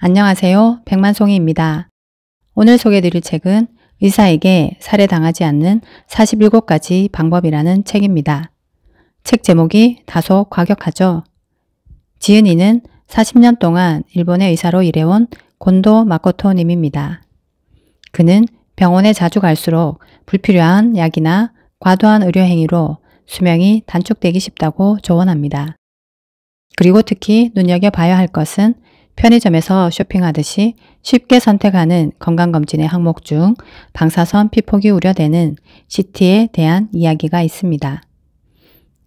안녕하세요. 백만송이입니다. 오늘 소개해드릴 책은 의사에게 살해당하지 않는 47가지 방법이라는 책입니다. 책 제목이 다소 과격하죠. 지은이는 40년 동안 일본의 의사로 일해온 곤도 마코토 님입니다. 그는 병원에 자주 갈수록 불필요한 약이나 과도한 의료 행위로 수명이 단축되기 쉽다고 조언합니다. 그리고 특히 눈여겨봐야 할 것은 편의점에서 쇼핑하듯이 쉽게 선택하는 건강검진의 항목 중 방사선 피폭이 우려되는 CT에 대한 이야기가 있습니다.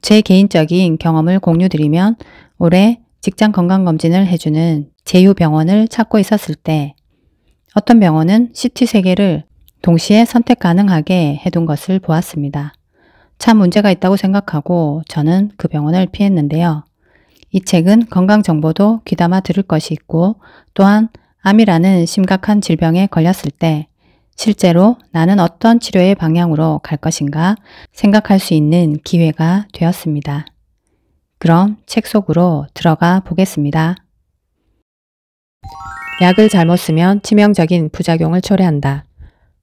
제 개인적인 경험을 공유드리면 올해 직장 건강검진을 해주는 제휴병원을 찾고 있었을 때 어떤 병원은 CT 3개를 동시에 선택 가능하게 해둔 것을 보았습니다. 참 문제가 있다고 생각하고 저는 그 병원을 피했는데요. 이 책은 건강정보도 귀담아 들을 것이 있고 또한 암이라는 심각한 질병에 걸렸을 때 실제로 나는 어떤 치료의 방향으로 갈 것인가 생각할 수 있는 기회가 되었습니다. 그럼 책 속으로 들어가 보겠습니다. 약을 잘못 쓰면 치명적인 부작용을 초래한다.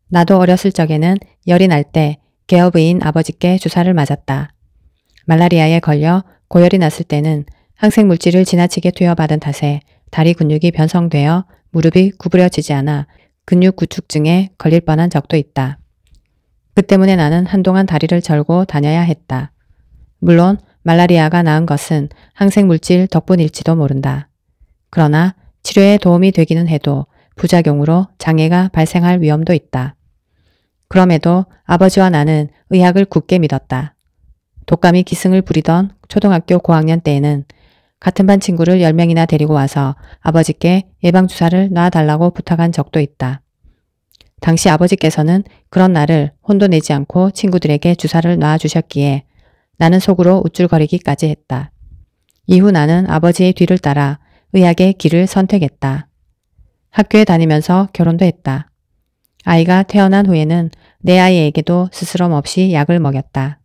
나도 어렸을 적에는 열이 날 때 개업의인 아버지께 주사를 맞았다. 말라리아에 걸려 고열이 났을 때는 항생물질을 지나치게 투여받은 탓에 다리 근육이 변성되어 무릎이 구부려지지 않아 근육 구축증에 걸릴 뻔한 적도 있다. 그 때문에 나는 한동안 다리를 절고 다녀야 했다. 물론 말라리아가 나은 것은 항생물질 덕분일지도 모른다. 그러나 치료에 도움이 되기는 해도 부작용으로 장애가 발생할 위험도 있다. 그럼에도 아버지와 나는 의학을 굳게 믿었다. 독감이 기승을 부리던 초등학교 고학년 때에는 같은 반 친구를 10명이나 데리고 와서 아버지께 예방주사를 놔달라고 부탁한 적도 있다. 당시 아버지께서는 그런 날을 혼도 내지 않고 친구들에게 주사를 놔주셨기에 나는 속으로 우쭐거리기까지 했다. 이후 나는 아버지의 뒤를 따라 의학의 길을 선택했다. 학교에 다니면서 결혼도 했다. 아이가 태어난 후에는 내 아이에게도 스스럼 없이 약을 먹였다.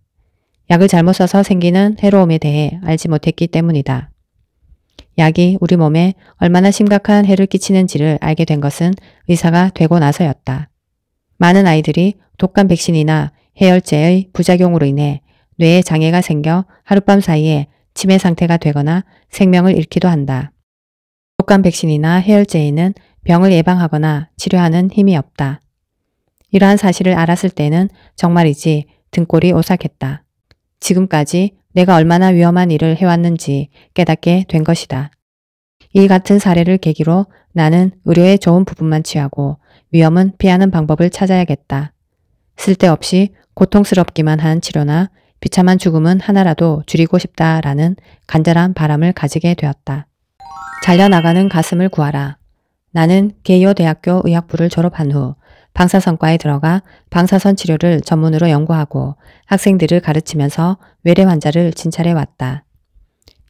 약을 잘못 써서 생기는 해로움에 대해 알지 못했기 때문이다. 약이 우리 몸에 얼마나 심각한 해를 끼치는지를 알게 된 것은 의사가 되고 나서였다. 많은 아이들이 독감 백신이나 해열제의 부작용으로 인해 뇌에 장애가 생겨 하룻밤 사이에 치매 상태가 되거나 생명을 잃기도 한다. 독감 백신이나 해열제에는 병을 예방하거나 치료하는 힘이 없다. 이러한 사실을 알았을 때는 정말이지 등골이 오싹했다. 지금까지 내가 얼마나 위험한 일을 해왔는지 깨닫게 된 것이다. 이 같은 사례를 계기로 나는 의료의 좋은 부분만 취하고 위험은 피하는 방법을 찾아야겠다. 쓸데없이 고통스럽기만 한 치료나 비참한 죽음은 하나라도 줄이고 싶다라는 간절한 바람을 가지게 되었다. 잘려나가는 가슴을 구하라. 나는 게이오 대학교 의학부를 졸업한 후 방사선과에 들어가 방사선 치료를 전문으로 연구하고 학생들을 가르치면서 외래 환자를 진찰해 왔다.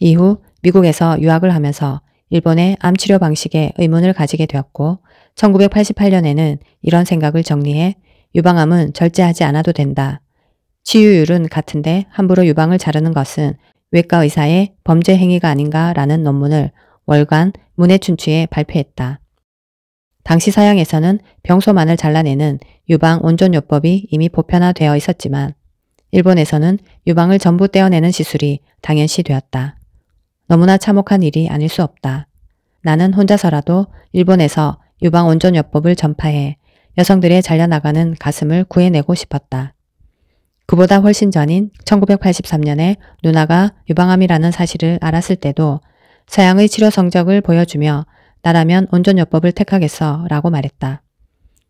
이후 미국에서 유학을 하면서 일본의 암 치료 방식에 의문을 가지게 되었고 1988년에는 이런 생각을 정리해 유방암은 절제하지 않아도 된다. 치유율은 같은데 함부로 유방을 자르는 것은 외과 의사의 범죄 행위가 아닌가라는 논문을 월간 문해춘추에 발표했다. 당시 서양에서는 병소만을 잘라내는 유방 온전요법이 이미 보편화되어 있었지만 일본에서는 유방을 전부 떼어내는 시술이 당연시 되었다. 너무나 참혹한 일이 아닐 수 없다. 나는 혼자서라도 일본에서 유방 온전요법을 전파해 여성들의 잘려나가는 가슴을 구해내고 싶었다. 그보다 훨씬 전인 1983년에 누나가 유방암이라는 사실을 알았을 때도 서양의 치료 성적을 보여주며 나라면 온전요법을 택하겠어 라고 말했다.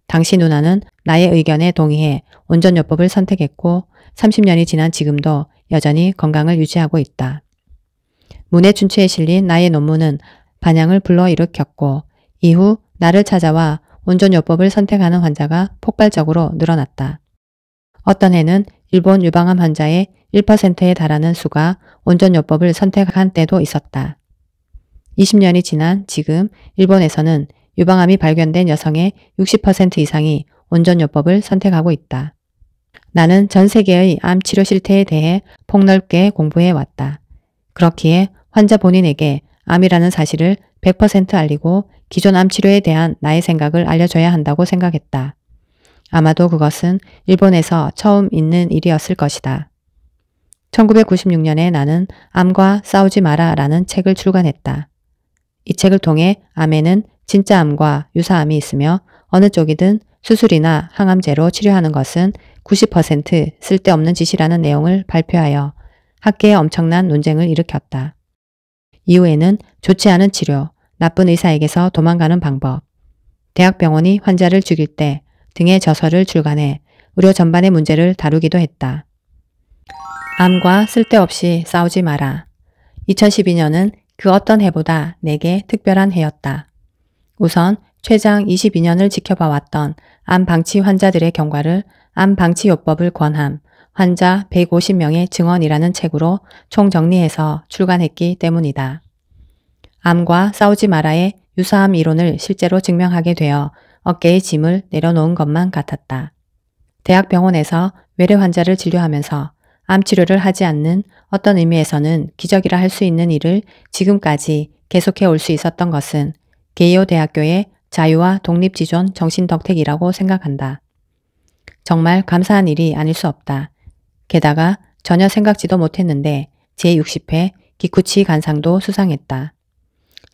당시 누나는 나의 의견에 동의해 온전요법을 선택했고 30년이 지난 지금도 여전히 건강을 유지하고 있다. 문해춘추에 실린 나의 논문은 반향을 불러일으켰고 이후 나를 찾아와 온전요법을 선택하는 환자가 폭발적으로 늘어났다. 어떤 해는 일본 유방암 환자의 1%에 달하는 수가 온전요법을 선택한 때도 있었다. 20년이 지난 지금 일본에서는 유방암이 발견된 여성의 60% 이상이 온전요법을 선택하고 있다. 나는 전 세계의 암 치료 실태에 대해 폭넓게 공부해 왔다. 그렇기에 환자 본인에게 암이라는 사실을 100% 알리고 기존 암 치료에 대한 나의 생각을 알려줘야 한다고 생각했다. 아마도 그것은 일본에서 처음 있는 일이었을 것이다. 1996년에 나는 암과 싸우지 마라 라는 책을 출간했다. 이 책을 통해 암에는 진짜 암과 유사암이 있으며 어느 쪽이든 수술이나 항암제로 치료하는 것은 90% 쓸데없는 짓이라는 내용을 발표하여 학계에 엄청난 논쟁을 일으켰다. 이후에는 좋지 않은 치료, 나쁜 의사에게서 도망가는 방법, 대학병원이 환자를 죽일 때 등의 저서를 출간해 의료 전반의 문제를 다루기도 했다. 암과 쓸데없이 싸우지 마라. 2012년은 그 어떤 해보다 내게 특별한 해였다. 우선 최장 22년을 지켜봐왔던 암 방치 환자들의 경과를 암 방치요법을 권함, 환자 150명의 증언이라는 책으로 총정리해서 출간했기 때문이다. 암과 싸우지 마라의 유사암 이론을 실제로 증명하게 되어 어깨의 짐을 내려놓은 것만 같았다. 대학병원에서 외래 환자를 진료하면서 암 치료를 하지 않는 어떤 의미에서는 기적이라 할 수 있는 일을 지금까지 계속해 올 수 있었던 것은 게이오 대학교의 자유와 독립지존 정신덕택이라고 생각한다. 정말 감사한 일이 아닐 수 없다. 게다가 전혀 생각지도 못했는데 제60회 기쿠치 간상도 수상했다.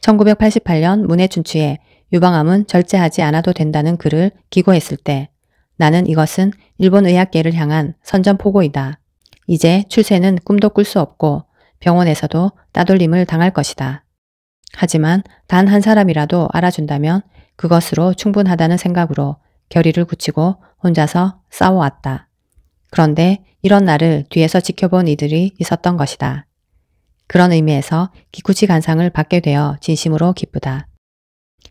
1988년 문해춘추에 유방암은 절제하지 않아도 된다는 글을 기고했을 때 나는 이것은 일본 의학계를 향한 선전포고이다. 이제 출세는 꿈도 꿀 수 없고 병원에서도 따돌림을 당할 것이다. 하지만 단 한 사람이라도 알아준다면 그것으로 충분하다는 생각으로 결의를 굳히고 혼자서 싸워왔다. 그런데 이런 나를 뒤에서 지켜본 이들이 있었던 것이다. 그런 의미에서 기쿠치 간상을 받게 되어 진심으로 기쁘다.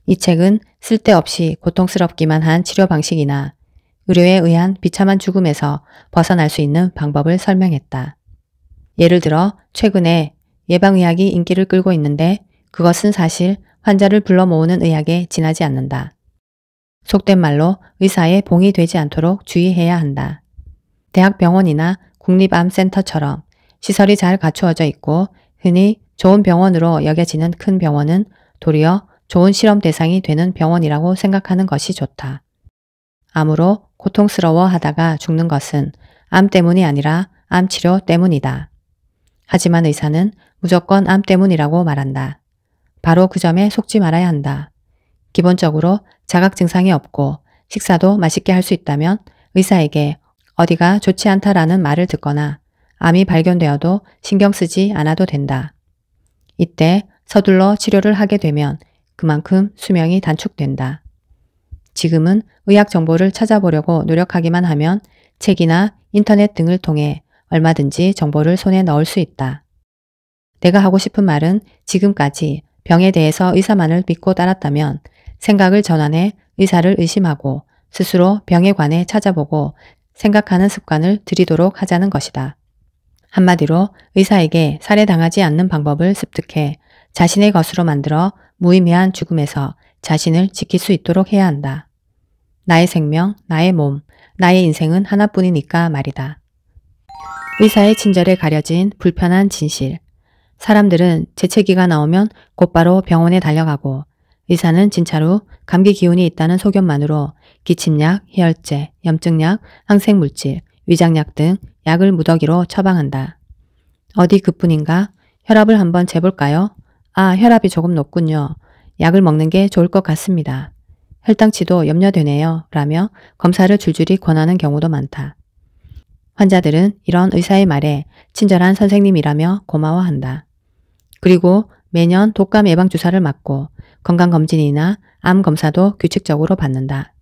이 책은 쓸데없이 고통스럽기만 한 치료 방식이나 의료에 의한 비참한 죽음에서 벗어날 수 있는 방법을 설명했다. 예를 들어 최근에 예방의학이 인기를 끌고 있는데 그것은 사실 환자를 불러 모으는 의학에 지나지 않는다. 속된 말로 의사의 봉이 되지 않도록 주의해야 한다. 대학병원이나 국립암센터처럼 시설이 잘 갖추어져 있고 흔히 좋은 병원으로 여겨지는 큰 병원은 도리어 좋은 실험 대상이 되는 병원이라고 생각하는 것이 좋다. 암으로 고통스러워 하다가 죽는 것은 암 때문이 아니라 암 치료 때문이다. 하지만 의사는 무조건 암 때문이라고 말한다. 바로 그 점에 속지 말아야 한다. 기본적으로 자각 증상이 없고 식사도 맛있게 할 수 있다면 의사에게 어디가 좋지 않다라는 말을 듣거나 암이 발견되어도 신경 쓰지 않아도 된다. 이때 서둘러 치료를 하게 되면 그만큼 수명이 단축된다. 지금은 의학 정보를 찾아보려고 노력하기만 하면 책이나 인터넷 등을 통해 얼마든지 정보를 손에 넣을 수 있다. 내가 하고 싶은 말은 지금까지 병에 대해서 의사만을 믿고 따랐다면 생각을 전환해 의사를 의심하고 스스로 병에 관해 찾아보고 생각하는 습관을 들이도록 하자는 것이다. 한마디로 의사에게 살해당하지 않는 방법을 습득해 자신의 것으로 만들어 무의미한 죽음에서 자신을 지킬 수 있도록 해야 한다. 나의 생명, 나의 몸, 나의 인생은 하나뿐이니까 말이다. 의사의 친절에 가려진 불편한 진실. 사람들은 재채기가 나오면 곧바로 병원에 달려가고 의사는 진짜로 감기 기운이 있다는 소견만으로 기침약, 해열제, 염증약, 항생물질, 위장약 등 약을 무더기로 처방한다. 어디 그뿐인가? 혈압을 한번 재볼까요? 아, 혈압이 조금 높군요. 약을 먹는 게 좋을 것 같습니다. 혈당치도 염려되네요. 라며 검사를 줄줄이 권하는 경우도 많다. 환자들은 이런 의사의 말에 친절한 선생님이라며 고마워한다. 그리고 매년 독감 예방 주사를 맞고 건강검진이나 암 검사도 규칙적으로 받는다.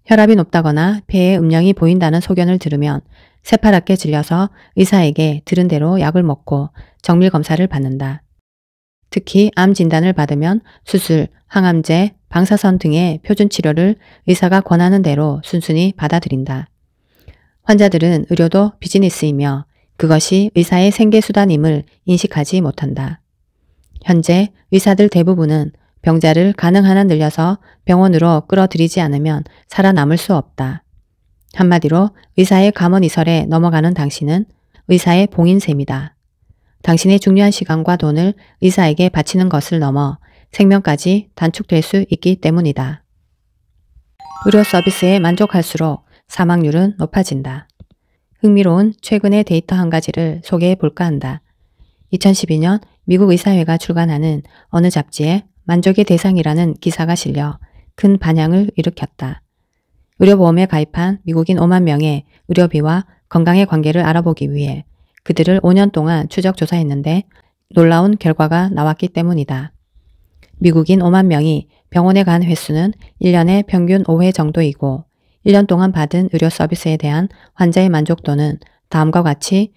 혈압이 높다거나 폐에 음영이 보인다는 소견을 들으면 새파랗게 질려서 의사에게 들은 대로 약을 먹고 정밀 검사를 받는다. 특히 암 진단을 받으면 수술, 항암제, 방사선 등의 표준 치료를 의사가 권하는 대로 순순히 받아들인다. 환자들은 의료도 비즈니스이며 그것이 의사의 생계수단임을 인식하지 못한다. 현재 의사들 대부분은 병자를 가능한 한 늘려서 병원으로 끌어들이지 않으면 살아남을 수 없다. 한마디로 의사의 감언이설에 넘어가는 당신은 의사의 봉인 셈이다. 당신의 중요한 시간과 돈을 의사에게 바치는 것을 넘어 생명까지 단축될 수 있기 때문이다. 의료 서비스에 만족할수록 사망률은 높아진다. 흥미로운 최근의 데이터 한 가지를 소개해 볼까 한다. 2012년 미국 의사회가 출간하는 어느 잡지에 만족의 대상이라는 기사가 실려 큰 반향을 일으켰다. 의료보험에 가입한 미국인 5만 명의 의료비와 건강의 관계를 알아보기 위해 그들을 5년 동안 추적 조사했는데 놀라운 결과가 나왔기 때문이다. 미국인 5만 명이 병원에 간 횟수는 1년에 평균 5회 정도이고 1년 동안 받은 의료 서비스에 대한 환자의 만족도는 다음과 같이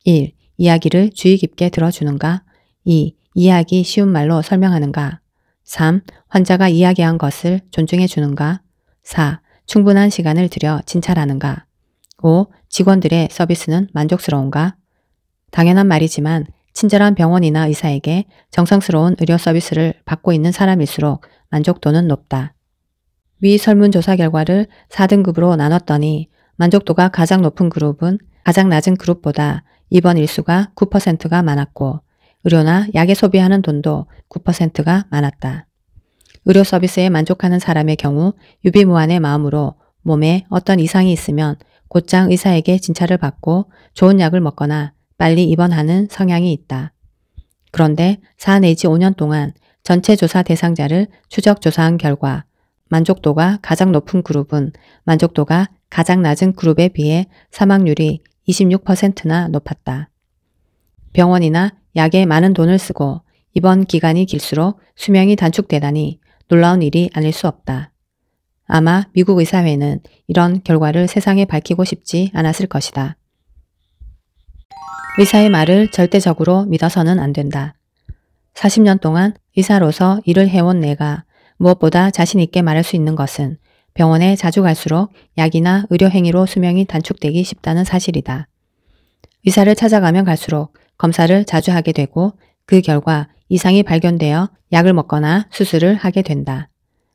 1. 이야기를 주의 깊게 들어주는가? 2. 이해하기 쉬운 말로 설명하는가? 3. 환자가 이야기한 것을 존중해 주는가? 4. 충분한 시간을 들여 진찰하는가? 5. 직원들의 서비스는 만족스러운가? 당연한 말이지만 친절한 병원이나 의사에게 정성스러운 의료 서비스를 받고 있는 사람일수록 만족도는 높다. 위 설문조사 결과를 4등급으로 나눴더니 만족도가 가장 높은 그룹은 가장 낮은 그룹보다 입원 일수가 9%가 많았고 의료나 약에 소비하는 돈도 9%가 많았다. 의료 서비스에 만족하는 사람의 경우 유비무환의 마음으로 몸에 어떤 이상이 있으면 곧장 의사에게 진찰을 받고 좋은 약을 먹거나 빨리 입원하는 성향이 있다. 그런데 4 내지 5년 동안 전체 조사 대상자를 추적 조사한 결과 만족도가 가장 높은 그룹은 만족도가 가장 낮은 그룹에 비해 사망률이 26%나 높았다. 병원이나 약에 많은 돈을 쓰고 입원 기간이 길수록 수명이 단축되다니 놀라운 일이 아닐 수 없다. 아마 미국 의사회는 이런 결과를 세상에 밝히고 싶지 않았을 것이다. 의사의 말을 절대적으로 믿어서는 안 된다. 40년 동안 의사로서 일을 해온 내가 무엇보다 자신 있게 말할 수 있는 것은 병원에 자주 갈수록 약이나 의료 행위로 수명이 단축되기 쉽다는 사실이다. 의사를 찾아가면 갈수록 검사를 자주 하게 되고 그 결과 이상이 발견되어 약을 먹거나 수술을 하게 된다.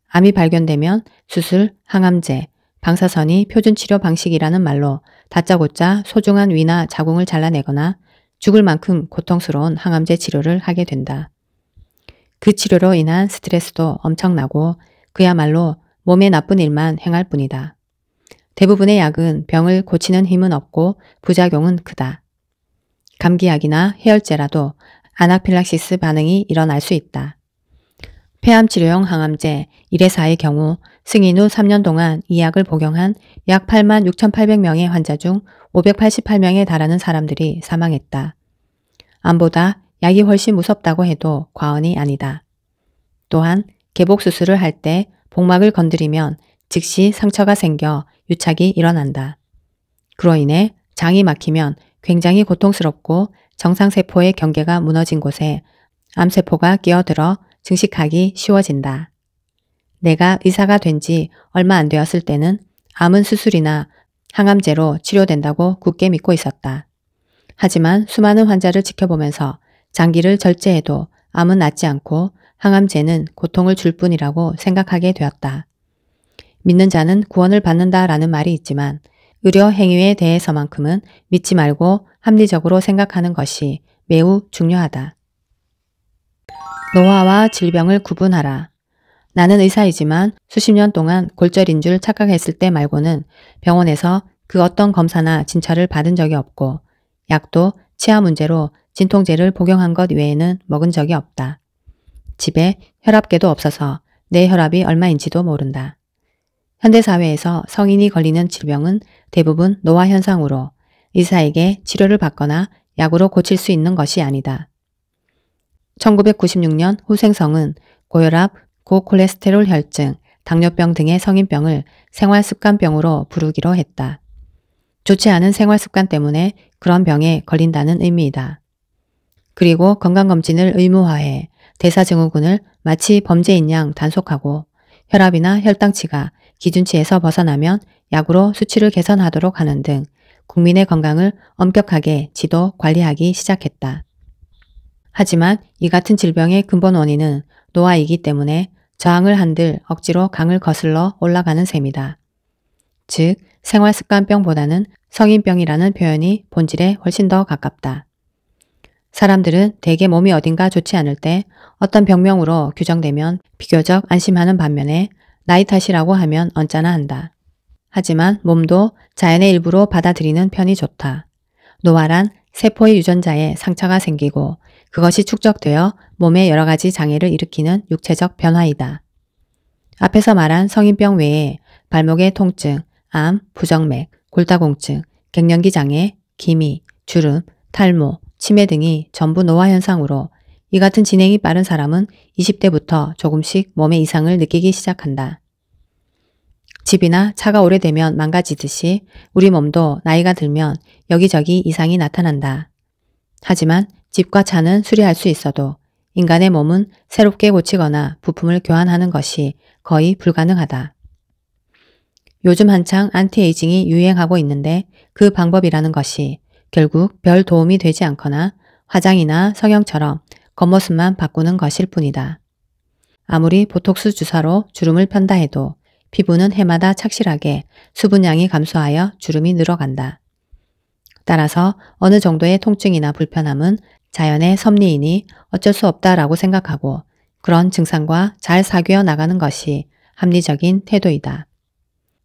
암이 발견되면 수술, 항암제, 방사선이 표준치료 방식이라는 말로 다짜고짜 소중한 위나 자궁을 잘라내거나 죽을 만큼 고통스러운 항암제 치료를 하게 된다. 그 치료로 인한 스트레스도 엄청나고 그야말로 몸에 나쁜 일만 행할 뿐이다. 대부분의 약은 병을 고치는 힘은 없고 부작용은 크다. 감기약이나 해열제라도 아나필락시스 반응이 일어날 수 있다. 폐암 치료용 항암제 1회사의 경우 승인 후 3년 동안 이 약을 복용한 약 86,800명의 환자 중 588명에 달하는 사람들이 사망했다. 암보다 약이 훨씬 무섭다고 해도 과언이 아니다. 또한 개복 수술을 할 때 복막을 건드리면 즉시 상처가 생겨 유착이 일어난다. 그로 인해 장이 막히면 굉장히 고통스럽고 정상세포의 경계가 무너진 곳에 암세포가 끼어들어 증식하기 쉬워진다. 내가 의사가 된 지 얼마 안 되었을 때는 암은 수술이나 항암제로 치료된다고 굳게 믿고 있었다. 하지만 수많은 환자를 지켜보면서 장기를 절제해도 암은 낫지 않고 항암제는 고통을 줄 뿐이라고 생각하게 되었다. 믿는 자는 구원을 받는다라는 말이 있지만 의료 행위에 대해서만큼은 믿지 말고 합리적으로 생각하는 것이 매우 중요하다. 노화와 질병을 구분하라. 나는 의사이지만 수십 년 동안 골절인 줄 착각했을 때 말고는 병원에서 그 어떤 검사나 진찰을 받은 적이 없고 약도 치아 문제로 진통제를 복용한 것 외에는 먹은 적이 없다. 집에 혈압계도 없어서 내 혈압이 얼마인지도 모른다. 현대사회에서 성인이 걸리는 질병은 대부분 노화 현상으로 의사에게 치료를 받거나 약으로 고칠 수 있는 것이 아니다. 1996년 후생성은 고혈압, 고콜레스테롤 혈증, 당뇨병 등의 성인병을 생활습관병으로 부르기로 했다. 좋지 않은 생활습관 때문에 그런 병에 걸린다는 의미이다. 그리고 건강검진을 의무화해 대사증후군을 마치 범죄인 양 단속하고 혈압이나 혈당치가 기준치에서 벗어나면 약으로 수치를 개선하도록 하는 등 국민의 건강을 엄격하게 지도 관리하기 시작했다. 하지만 이 같은 질병의 근본 원인은 노화이기 때문에 저항을 한들 억지로 강을 거슬러 올라가는 셈이다. 즉 생활습관병보다는 성인병이라는 표현이 본질에 훨씬 더 가깝다. 사람들은 대개 몸이 어딘가 좋지 않을 때 어떤 병명으로 규정되면 비교적 안심하는 반면에 나이 탓이라고 하면 언짢아 한다. 하지만 몸도 자연의 일부로 받아들이는 편이 좋다. 노화란 세포의 유전자에 상처가 생기고 그것이 축적되어 몸에 여러 가지 장애를 일으키는 육체적 변화이다. 앞에서 말한 성인병 외에 발목의 통증, 암, 부정맥, 골다공증, 갱년기 장애, 기미, 주름, 탈모, 치매 등이 전부 노화 현상으로 이 같은 진행이 빠른 사람은 20대부터 조금씩 몸에 이상을 느끼기 시작한다. 집이나 차가 오래되면 망가지듯이 우리 몸도 나이가 들면 여기저기 이상이 나타난다. 하지만 집과 차는 수리할 수 있어도 인간의 몸은 새롭게 고치거나 부품을 교환하는 것이 거의 불가능하다. 요즘 한창 안티에이징이 유행하고 있는데 그 방법이라는 것이 결국 별 도움이 되지 않거나 화장이나 성형처럼 겉모습만 바꾸는 것일 뿐이다. 아무리 보톡스 주사로 주름을 편다 해도 피부는 해마다 착실하게 수분량이 감소하여 주름이 늘어간다. 따라서 어느 정도의 통증이나 불편함은 자연의 섭리이니 어쩔 수 없다라고 생각하고 그런 증상과 잘 사귀어 나가는 것이 합리적인 태도이다.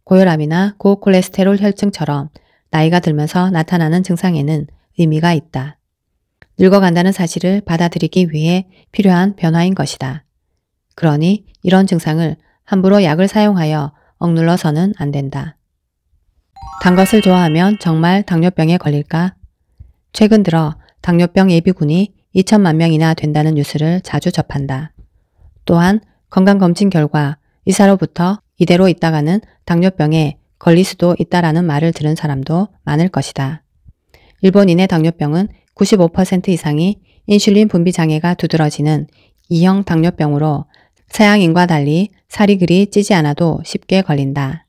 고혈압이나 고콜레스테롤 혈증처럼 나이가 들면서 나타나는 증상에는 의미가 있다. 늙어간다는 사실을 받아들이기 위해 필요한 변화인 것이다. 그러니 이런 증상을 함부로 약을 사용하여 억눌러서는 안 된다. 단 것을 좋아하면 정말 당뇨병에 걸릴까? 최근 들어 당뇨병 예비군이 2천만 명이나 된다는 뉴스를 자주 접한다. 또한 건강검진 결과 의사로부터 이대로 있다가는 당뇨병에 걸릴 수도 있다라는 말을 들은 사람도 많을 것이다. 일본인의 당뇨병은 95% 이상이 인슐린 분비 장애가 두드러지는 2형 당뇨병으로 서양인과 달리 살이 그리 찌지 않아도 쉽게 걸린다.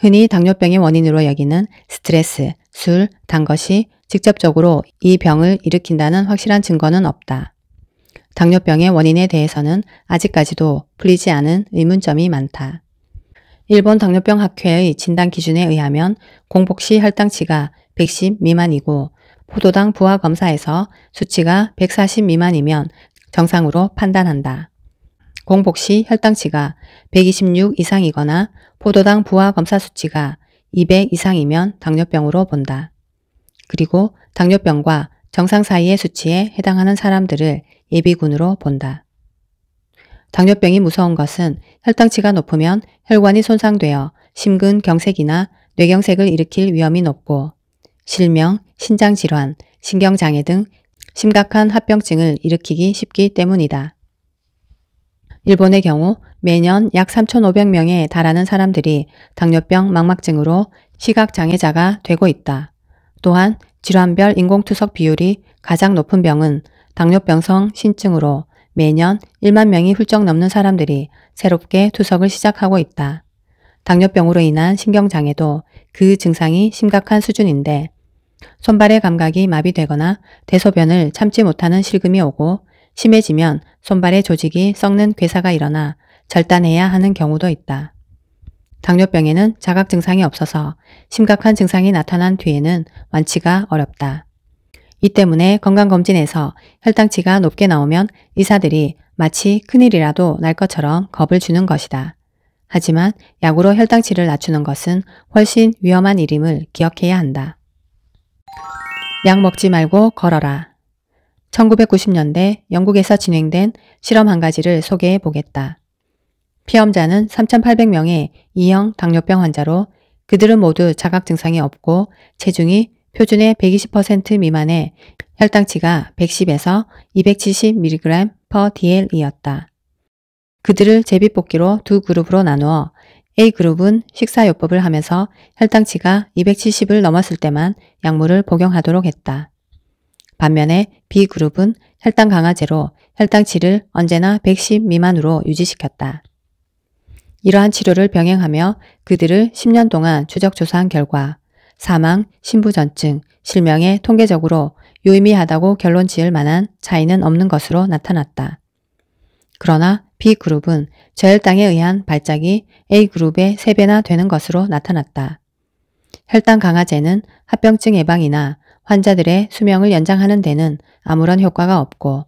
흔히 당뇨병의 원인으로 여기는 스트레스, 술, 단 것이 직접적으로 이 병을 일으킨다는 확실한 증거는 없다. 당뇨병의 원인에 대해서는 아직까지도 풀리지 않은 의문점이 많다. 일본 당뇨병 학회의 진단 기준에 의하면 공복 시 혈당치가 110 미만이고 포도당 부하 검사에서 수치가 140 미만이면 정상으로 판단한다. 공복 시 혈당치가 126 이상이거나 포도당 부하 검사 수치가 200 이상이면 당뇨병으로 본다. 그리고 당뇨병과 정상 사이의 수치에 해당하는 사람들을 예비군으로 본다. 당뇨병이 무서운 것은 혈당치가 높으면 혈관이 손상되어 심근경색이나 뇌경색을 일으킬 위험이 높고 실명, 신장질환, 신경장애 등 심각한 합병증을 일으키기 쉽기 때문이다. 일본의 경우 매년 약 3,500명에 달하는 사람들이 당뇨병 망막증으로 시각장애자가 되고 있다. 또한 질환별 인공투석 비율이 가장 높은 병은 당뇨병성 신증으로 매년 1만 명이 훌쩍 넘는 사람들이 새롭게 투석을 시작하고 있다. 당뇨병으로 인한 신경장애도 그 증상이 심각한 수준인데 손발의 감각이 마비되거나 대소변을 참지 못하는 실금이 오고 심해지면 손발의 조직이 썩는 괴사가 일어나 절단해야 하는 경우도 있다. 당뇨병에는 자각 증상이 없어서 심각한 증상이 나타난 뒤에는 완치가 어렵다. 이 때문에 건강검진에서 혈당치가 높게 나오면 의사들이 마치 큰일이라도 날 것처럼 겁을 주는 것이다. 하지만 약으로 혈당치를 낮추는 것은 훨씬 위험한 일임을 기억해야 한다. 약 먹지 말고 걸어라. 1990년대 영국에서 진행된 실험 한 가지를 소개해 보겠다. 피험자는 3,800명의 2형 당뇨병 환자로 그들은 모두 자각 증상이 없고 체중이 표준의 120% 미만의 혈당치가 110에서 270mg/dl이었다. 그들을 제비뽑기로 두 그룹으로 나누어 A그룹은 식사요법을 하면서 혈당치가 270을 넘었을 때만 약물을 복용하도록 했다. 반면에 B그룹은 혈당 강화제로 혈당치를 언제나 110 미만으로 유지시켰다. 이러한 치료를 병행하며 그들을 10년 동안 추적 조사한 결과 사망, 신부전증, 실명에 통계적으로 유의미하다고 결론 지을 만한 차이는 없는 것으로 나타났다. 그러나 B그룹은 저혈당에 의한 발작이 A그룹의 3배나 되는 것으로 나타났다. 혈당 강화제는 합병증 예방이나 환자들의 수명을 연장하는 데는 아무런 효과가 없고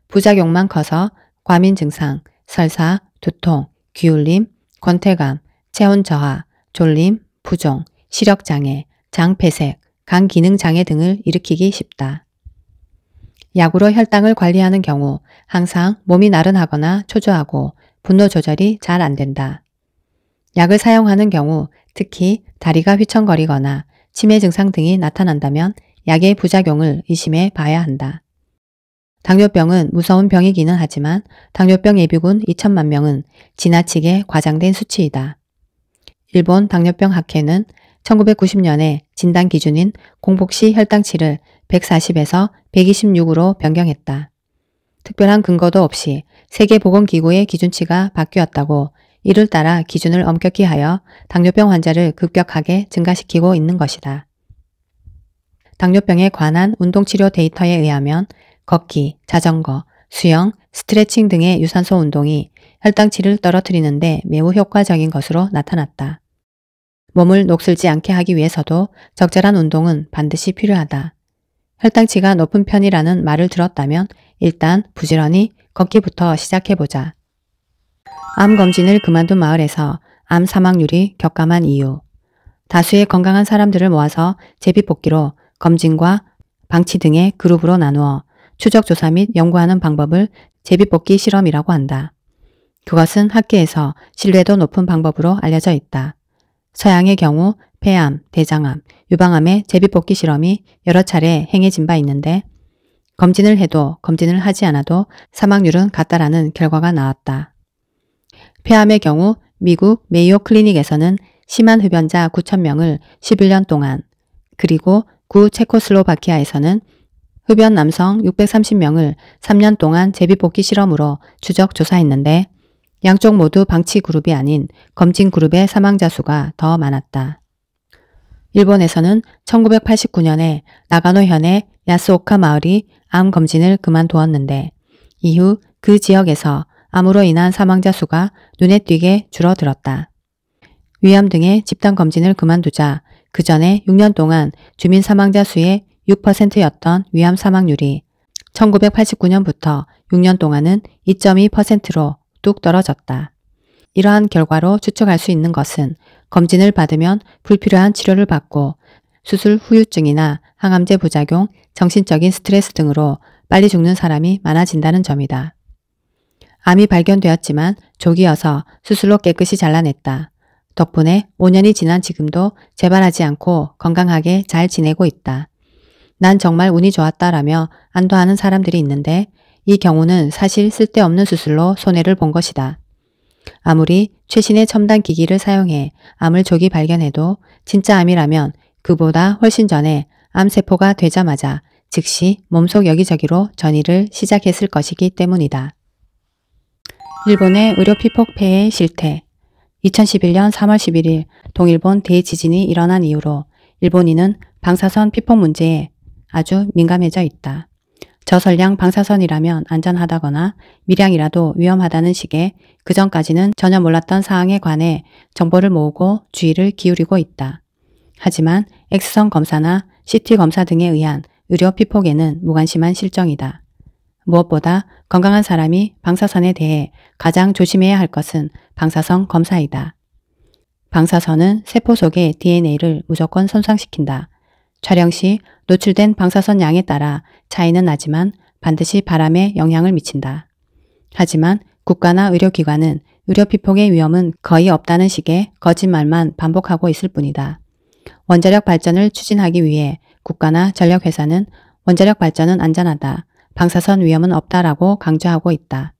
부작용만 커서 과민 증상, 설사, 두통, 기울림, 권태감, 체온 저하, 졸림, 부종, 시력장애, 장폐색, 간 기능 장애 등을 일으키기 쉽다. 약으로 혈당을 관리하는 경우 항상 몸이 나른하거나 초조하고 분노 조절이 잘 안 된다. 약을 사용하는 경우 특히 다리가 휘청거리거나 치매 증상 등이 나타난다면 약의 부작용을 의심해 봐야 한다. 당뇨병은 무서운 병이기는 하지만 당뇨병 예비군 2천만 명은 지나치게 과장된 수치이다. 일본 당뇨병 학회는 1990년에 진단 기준인 공복시 혈당치를 140에서 126으로 변경했다. 특별한 근거도 없이 세계보건기구의 기준치가 바뀌었다고 이를 따라 기준을 엄격히 하여 당뇨병 환자를 급격하게 증가시키고 있는 것이다. 당뇨병에 관한 운동치료 데이터에 의하면 걷기, 자전거, 수영, 스트레칭 등의 유산소 운동이 혈당치를 떨어뜨리는데 매우 효과적인 것으로 나타났다. 몸을 녹슬지 않게 하기 위해서도 적절한 운동은 반드시 필요하다. 혈당치가 높은 편이라는 말을 들었다면 일단 부지런히 걷기부터 시작해보자. 암 검진을 그만둔 마을에서 암 사망률이 격감한 이유. 다수의 건강한 사람들을 모아서 제비뽑기로 검진과 방치 등의 그룹으로 나누어 추적조사 및 연구하는 방법을 제비뽑기 실험이라고 한다. 그것은 학계에서 신뢰도 높은 방법으로 알려져 있다. 서양의 경우 폐암, 대장암, 유방암의 제비뽑기 실험이 여러 차례 행해진 바 있는데 검진을 해도 검진을 하지 않아도 사망률은 같다라는 결과가 나왔다. 폐암의 경우 미국 메이오 클리닉에서는 심한 흡연자 9,000명을 11년 동안 그리고 구 체코슬로바키아에서는 흡연 남성 630명을 3년 동안 제비뽑기 실험으로 추적 조사했는데 양쪽 모두 방치 그룹이 아닌 검진 그룹의 사망자 수가 더 많았다. 일본에서는 1989년에 나가노현의 야스오카 마을이 암 검진을 그만두었는데 이후 그 지역에서 암으로 인한 사망자 수가 눈에 띄게 줄어들었다. 위암 등의 집단 검진을 그만두자 그 전에 6년 동안 주민 사망자 수의 6%였던 위암 사망률이 1989년부터 6년 동안은 2.2%로 뚝 떨어졌다. 이러한 결과로 추측할 수 있는 것은 검진을 받으면 불필요한 치료를 받고 수술 후유증이나 항암제 부작용, 정신적인 스트레스 등으로 빨리 죽는 사람이 많아진다는 점이다. 암이 발견되었지만 조기여서 수술로 깨끗이 잘라냈다. 덕분에 5년이 지난 지금도 재발하지 않고 건강하게 잘 지내고 있다. 난 정말 운이 좋았다라며 안도하는 사람들이 있는데 이 경우는 사실 쓸데없는 수술로 손해를 본 것이다. 아무리 최신의 첨단 기기를 사용해 암을 조기 발견해도 진짜 암이라면 그보다 훨씬 전에 암세포가 되자마자 즉시 몸속 여기저기로 전이를 시작했을 것이기 때문이다. 일본의 의료 피폭폐의 실태. 2011년 3월 11일 동일본 대지진이 일어난 이후로 일본인은 방사선 피폭 문제에 아주 민감해져 있다. 저설량 방사선이라면 안전하다거나 밀양이라도 위험하다는 식의 그전까지는 전혀 몰랐던 사항에 관해 정보를 모으고 주의를 기울이고 있다. 하지만 X선 검사나 CT 검사 등에 의한 의료 피폭에는 무관심한 실정이다. 무엇보다 건강한 사람이 방사선에 대해 가장 조심해야 할 것은 방사선 검사이다. 방사선은 세포 속의 DNA를 무조건 손상시킨다. 촬영 시 노출된 방사선 양에 따라 차이는 나지만 반드시 바람에 영향을 미친다. 하지만 국가나 의료기관은 의료 피폭의 위험은 거의 없다는 식의 거짓말만 반복하고 있을 뿐이다. 원자력 발전을 추진하기 위해 국가나 전력회사는 원자력 발전은 안전하다, 방사선 위험은 없다라고 강조하고 있다.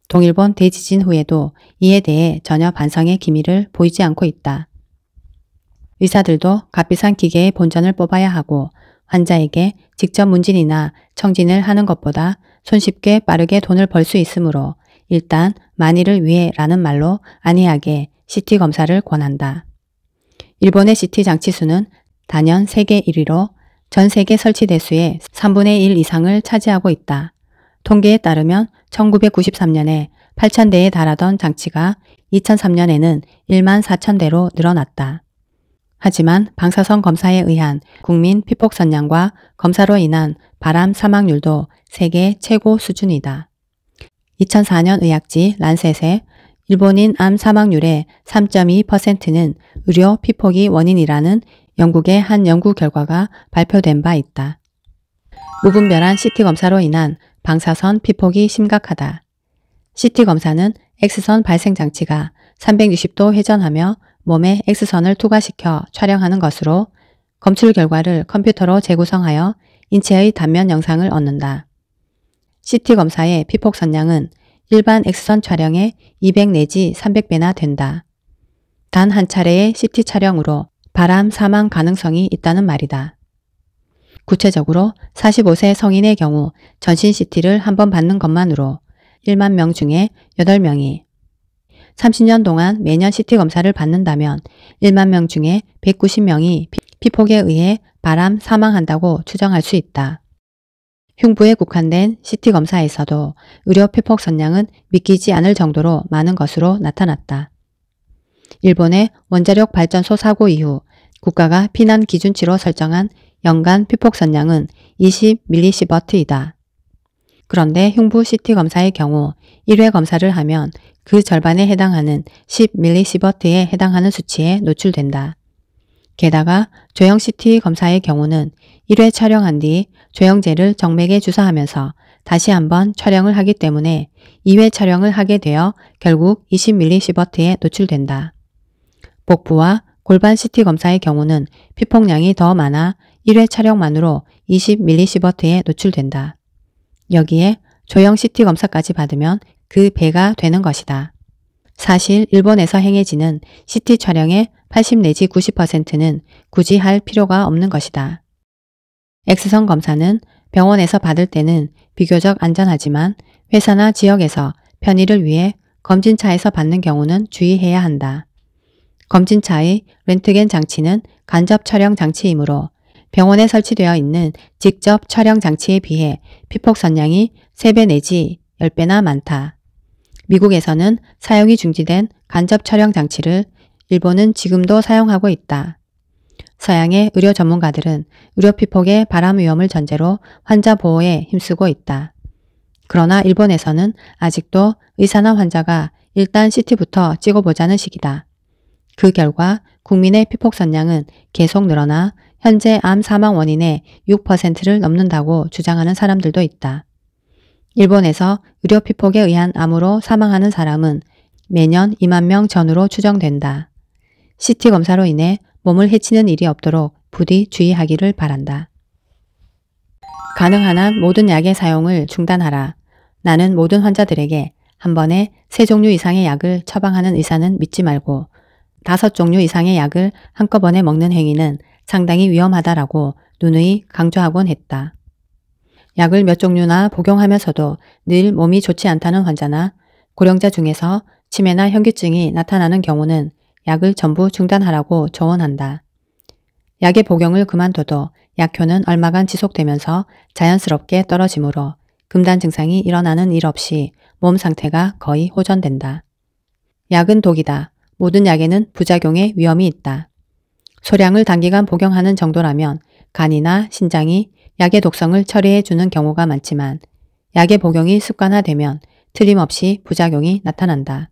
동일본 대지진 후에도 이에 대해 전혀 반성의 기미를 보이지 않고 있다. 의사들도 값비싼 기계의 본전을 뽑아야 하고 환자에게 직접 문진이나 청진을 하는 것보다 손쉽게 빠르게 돈을 벌 수 있으므로 일단 만일을 위해 라는 말로 안이하게 CT 검사를 권한다. 일본의 CT 장치 수는 단연 세계 1위로 전 세계 설치 대수의 3분의 1 이상을 차지하고 있다. 통계에 따르면 1993년에 8,000대에 달하던 장치가 2003년에는 1만 4,000대로 늘어났다. 하지만 방사선 검사에 의한 국민 피폭 선량과 검사로 인한 바람 사망률도 세계 최고 수준이다. 2004년 의학지 란셋에 일본인 암 사망률의 3.2%는 의료 피폭이 원인이라는 영국의 한 연구 결과가 발표된 바 있다. 무분별한 CT 검사로 인한 방사선 피폭이 심각하다. CT 검사는 X선 발생 장치가 360도 회전하며 몸에 X선을 투과시켜 촬영하는 것으로 검출 결과를 컴퓨터로 재구성하여 인체의 단면 영상을 얻는다. CT 검사의 피폭 선량은 일반 X선 촬영의 200 내지 300배나 된다. 단 한 차례의 CT 촬영으로 바람 사망 가능성이 있다는 말이다. 구체적으로 45세 성인의 경우 전신 CT를 한 번 받는 것만으로 1만 명 중에 8명이 30년 동안 매년 CT 검사를 받는다면 1만 명 중에 190명이 피폭에 의해 바람 사망한다고 추정할 수 있다. 흉부에 국한된 CT 검사에서도 의료 피폭 선량은 믿기지 않을 정도로 많은 것으로 나타났다. 일본의 원자력 발전소 사고 이후 국가가 피난 기준치로 설정한 연간 피폭 선량은 20mS이다. 그런데 흉부 CT 검사의 경우 1회 검사를 하면 그 절반에 해당하는 10mS에 해당하는 수치에 노출된다. 게다가 조형 CT 검사의 경우는 1회 촬영한 뒤 조형제를 정맥에 주사하면서 다시 한번 촬영을 하기 때문에 2회 촬영을 하게 되어 결국 20mS에 노출된다. 복부와 골반 CT 검사의 경우는 피폭량이 더 많아 1회 촬영만으로 20mS에 노출된다. 여기에 조형 CT 검사까지 받으면 그 배가 되는 것이다. 사실 일본에서 행해지는 CT 촬영의 80 내지 90%는 굳이 할 필요가 없는 것이다. X선 검사는 병원에서 받을 때는 비교적 안전하지만 회사나 지역에서 편의를 위해 검진차에서 받는 경우는 주의해야 한다. 검진차의 렌트겐 장치는 간접 촬영 장치이므로 병원에 설치되어 있는 직접 촬영 장치에 비해 피폭 선량이 3배 내지 10배나 많다. 미국에서는 사용이 중지된 간접 촬영 장치를 일본은 지금도 사용하고 있다. 서양의 의료 전문가들은 의료 피폭의 바람 위험을 전제로 환자 보호에 힘쓰고 있다. 그러나 일본에서는 아직도 의사나 환자가 일단 CT부터 찍어보자는 식이다. 그 결과 국민의 피폭 선량은 계속 늘어나 현재 암 사망 원인의 6%를 넘는다고 주장하는 사람들도 있다. 일본에서 의료 피폭에 의한 암으로 사망하는 사람은 매년 2만 명 전후로 추정된다. CT 검사로 인해 몸을 해치는 일이 없도록 부디 주의하기를 바란다. 가능한 한 모든 약의 사용을 중단하라. 나는 모든 환자들에게 한 번에 3종류 이상의 약을 처방하는 의사는 믿지 말고 5종류 이상의 약을 한꺼번에 먹는 행위는 상당히 위험하다라고 누누이 강조하곤 했다. 약을 몇 종류나 복용하면서도 늘 몸이 좋지 않다는 환자나 고령자 중에서 치매나 현기증이 나타나는 경우는 약을 전부 중단하라고 조언한다. 약의 복용을 그만둬도 약효는 얼마간 지속되면서 자연스럽게 떨어지므로 금단 증상이 일어나는 일 없이 몸 상태가 거의 호전된다. 약은 독이다. 모든 약에는 부작용의 위험이 있다. 소량을 단기간 복용하는 정도라면 간이나 신장이 약의 독성을 처리해 주는 경우가 많지만 약의 복용이 습관화되면 틀림없이 부작용이 나타난다.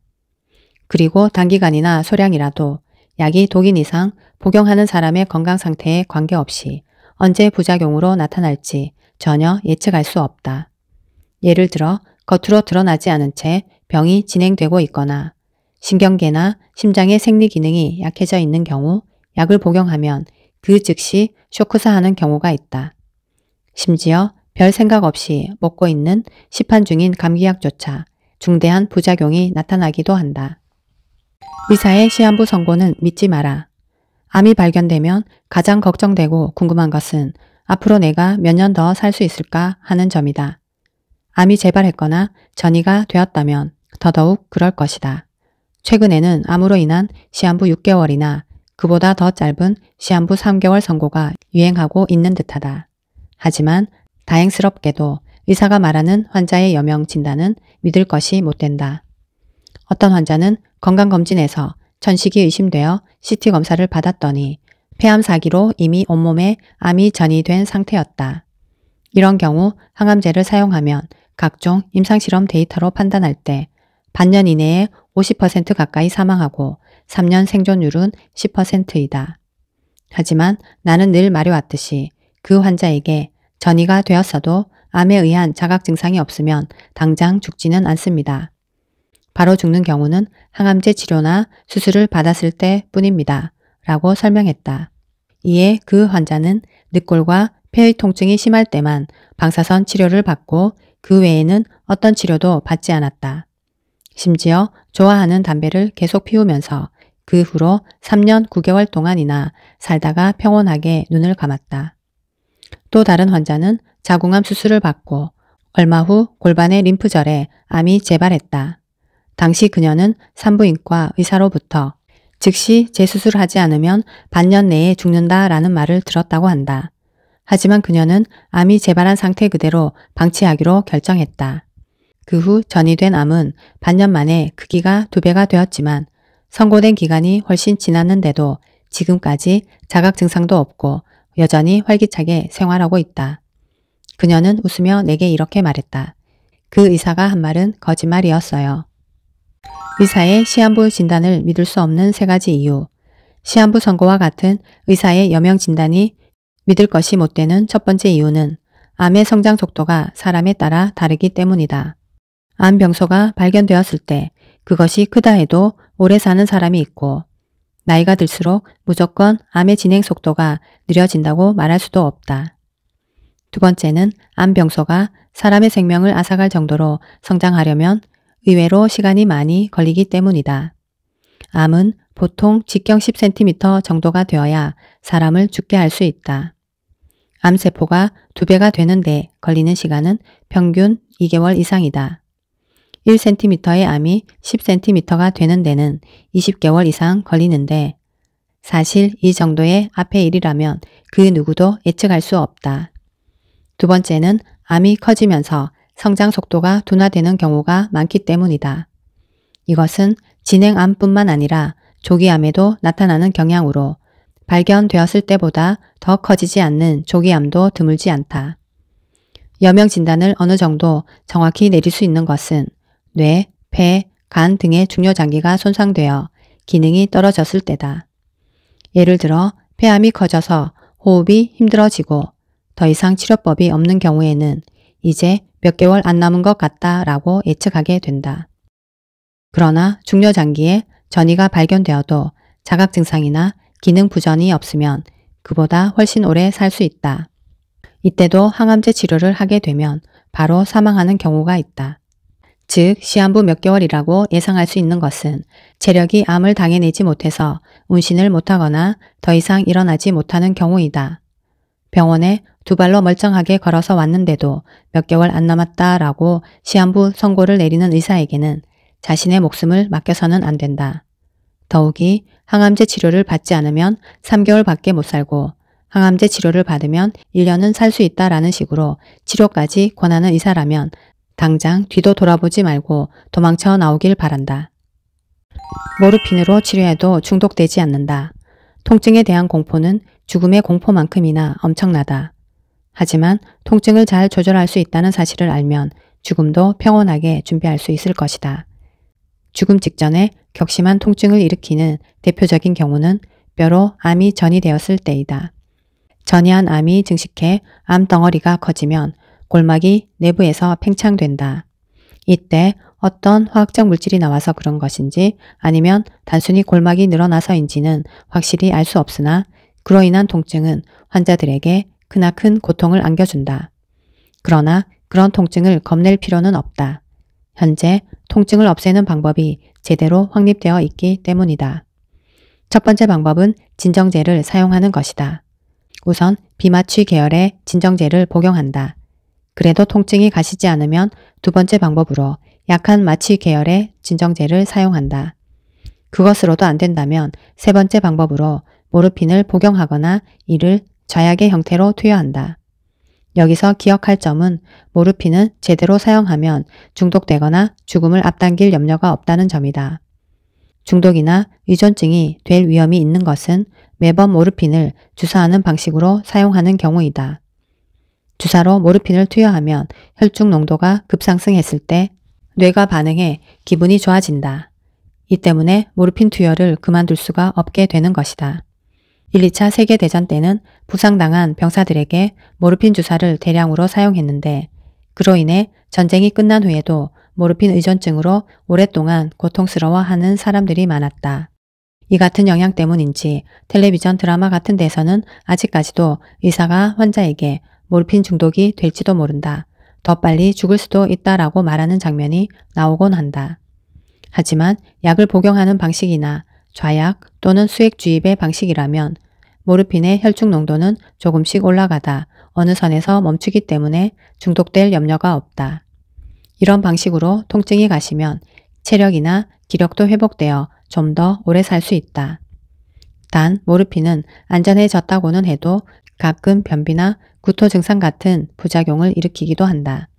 그리고 단기간이나 소량이라도 약이 독인 이상 복용하는 사람의 건강 상태에 관계없이 언제 부작용으로 나타날지 전혀 예측할 수 없다. 예를 들어 겉으로 드러나지 않은 채 병이 진행되고 있거나 신경계나 심장의 생리 기능이 약해져 있는 경우 약을 복용하면 그 즉시 쇼크사하는 경우가 있다. 심지어 별 생각 없이 먹고 있는 시판 중인 감기약조차 중대한 부작용이 나타나기도 한다. 의사의 시한부 선고는 믿지 마라. 암이 발견되면 가장 걱정되고 궁금한 것은 앞으로 내가 몇 년 더 살 수 있을까 하는 점이다. 암이 재발했거나 전이가 되었다면 더더욱 그럴 것이다. 최근에는 암으로 인한 시한부 6개월이나 그보다 더 짧은 시한부 3개월 선고가 유행하고 있는 듯하다. 하지만 다행스럽게도 의사가 말하는 환자의 여명 진단은 믿을 것이 못 된다. 어떤 환자는 건강검진에서 천식이 의심되어 CT 검사를 받았더니 폐암 4기로 이미 온몸에 암이 전이된 상태였다. 이런 경우 항암제를 사용하면 각종 임상실험 데이터로 판단할 때 반년 이내에 50% 가까이 사망하고 3년 생존율은 10%이다. 하지만 나는 늘 말해왔듯이 그 환자에게 전이가 되었어도 암에 의한 자각 증상이 없으면 당장 죽지는 않습니다. 바로 죽는 경우는 항암제 치료나 수술을 받았을 때 뿐입니다. 라고 설명했다. 이에 그 환자는 늑골과 폐의 통증이 심할 때만 방사선 치료를 받고 그 외에는 어떤 치료도 받지 않았다. 심지어 좋아하는 담배를 계속 피우면서 그 후로 3년 9개월 동안이나 살다가 평온하게 눈을 감았다. 또 다른 환자는 자궁암 수술을 받고 얼마 후 골반의 림프절에 암이 재발했다. 당시 그녀는 산부인과 의사로부터 즉시 재수술하지 않으면 반년 내에 죽는다라는 말을 들었다고 한다. 하지만 그녀는 암이 재발한 상태 그대로 방치하기로 결정했다. 그 후 전이된 암은 반년 만에 크기가 2배가 되었지만 선고된 기간이 훨씬 지났는데도 지금까지 자각 증상도 없고 여전히 활기차게 생활하고 있다. 그녀는 웃으며 내게 이렇게 말했다. 그 의사가 한 말은 거짓말이었어요. 의사의 시한부 진단을 믿을 수 없는 3가지 이유. 시한부 선고와 같은 의사의 여명 진단이 믿을 것이 못 되는 첫 번째 이유는 암의 성장 속도가 사람에 따라 다르기 때문이다. 암 병소가 발견되었을 때 그것이 크다 해도 오래 사는 사람이 있고 나이가 들수록 무조건 암의 진행 속도가 느려진다고 말할 수도 없다. 두 번째는 암 병소가 사람의 생명을 앗아갈 정도로 성장하려면 의외로 시간이 많이 걸리기 때문이다. 암은 보통 직경 10cm 정도가 되어야 사람을 죽게 할 수 있다. 암세포가 2배가 되는데 걸리는 시간은 평균 2개월 이상이다. 1cm의 암이 10cm가 되는 데는 20개월 이상 걸리는데 사실 이 정도의 앞의 일이라면 그 누구도 예측할 수 없다. 두 번째는 암이 커지면서 성장 속도가 둔화되는 경우가 많기 때문이다. 이것은 진행암뿐만 아니라 조기암에도 나타나는 경향으로 발견되었을 때보다 더 커지지 않는 조기암도 드물지 않다. 여명 진단을 어느 정도 정확히 내릴 수 있는 것은 뇌, 폐, 간 등의 중요 장기가 손상되어 기능이 떨어졌을 때다. 예를 들어 폐암이 커져서 호흡이 힘들어지고 더 이상 치료법이 없는 경우에는 이제 몇 개월 안 남은 것 같다라고 예측하게 된다. 그러나 중요장기에 전이가 발견되어도 자각 증상이나 기능 부전이 없으면 그보다 훨씬 오래 살 수 있다. 이때도 항암제 치료를 하게 되면 바로 사망하는 경우가 있다. 즉 시한부 몇 개월이라고 예상할 수 있는 것은 체력이 암을 당해내지 못해서 운신을 못하거나 더 이상 일어나지 못하는 경우이다. 병원에 2발로 멀쩡하게 걸어서 왔는데도 몇 개월 안 남았다라고 시한부 선고를 내리는 의사에게는 자신의 목숨을 맡겨서는 안 된다. 더욱이 항암제 치료를 받지 않으면 3개월밖에 못 살고 항암제 치료를 받으면 1년은 살 수 있다라는 식으로 치료까지 권하는 의사라면 당장 뒤도 돌아보지 말고 도망쳐 나오길 바란다. 모르핀으로 치료해도 중독되지 않는다. 통증에 대한 공포는 죽음의 공포만큼이나 엄청나다. 하지만 통증을 잘 조절할 수 있다는 사실을 알면 죽음도 평온하게 준비할 수 있을 것이다. 죽음 직전에 격심한 통증을 일으키는 대표적인 경우는 뼈로 암이 전이되었을 때이다. 전이한 암이 증식해 암덩어리가 커지면 골막이 내부에서 팽창된다. 이때 어떤 화학적 물질이 나와서 그런 것인지 아니면 단순히 골막이 늘어나서인지는 확실히 알 수 없으나 그로 인한 통증은 환자들에게 크나큰 고통을 안겨준다. 그러나 그런 통증을 겁낼 필요는 없다. 현재 통증을 없애는 방법이 제대로 확립되어 있기 때문이다. 첫 번째 방법은 진정제를 사용하는 것이다. 우선 비마취 계열의 진정제를 복용한다. 그래도 통증이 가시지 않으면 두 번째 방법으로 약한 마취 계열의 진정제를 사용한다. 그것으로도 안 된다면 세 번째 방법으로 모르핀을 복용하거나 이를 좌약의 형태로 투여한다. 여기서 기억할 점은 모르핀은 제대로 사용하면 중독되거나 죽음을 앞당길 염려가 없다는 점이다. 중독이나 의존증이 될 위험이 있는 것은 매번 모르핀을 주사하는 방식으로 사용하는 경우이다. 주사로 모르핀을 투여하면 혈중 농도가 급상승했을 때 뇌가 반응해 기분이 좋아진다. 이 때문에 모르핀 투여를 그만둘 수가 없게 되는 것이다. 1, 2차 세계대전 때는 부상당한 병사들에게 모르핀 주사를 대량으로 사용했는데 그로 인해 전쟁이 끝난 후에도 모르핀 의존증으로 오랫동안 고통스러워하는 사람들이 많았다. 이 같은 영향 때문인지 텔레비전 드라마 같은 데서는 아직까지도 의사가 환자에게 모르핀 중독이 될지도 모른다. 더 빨리 죽을 수도 있다라고 말하는 장면이 나오곤 한다. 하지만 약을 복용하는 방식이나 좌약 또는 수액 주입의 방식이라면 모르핀의 혈중 농도는 조금씩 올라가다 어느 선에서 멈추기 때문에 중독될 염려가 없다. 이런 방식으로 통증이 가시면 체력이나 기력도 회복되어 좀 더 오래 살 수 있다. 단 모르핀은 안전해졌다고는 해도 가끔 변비나 구토 증상 같은 부작용을 일으키기도 한다.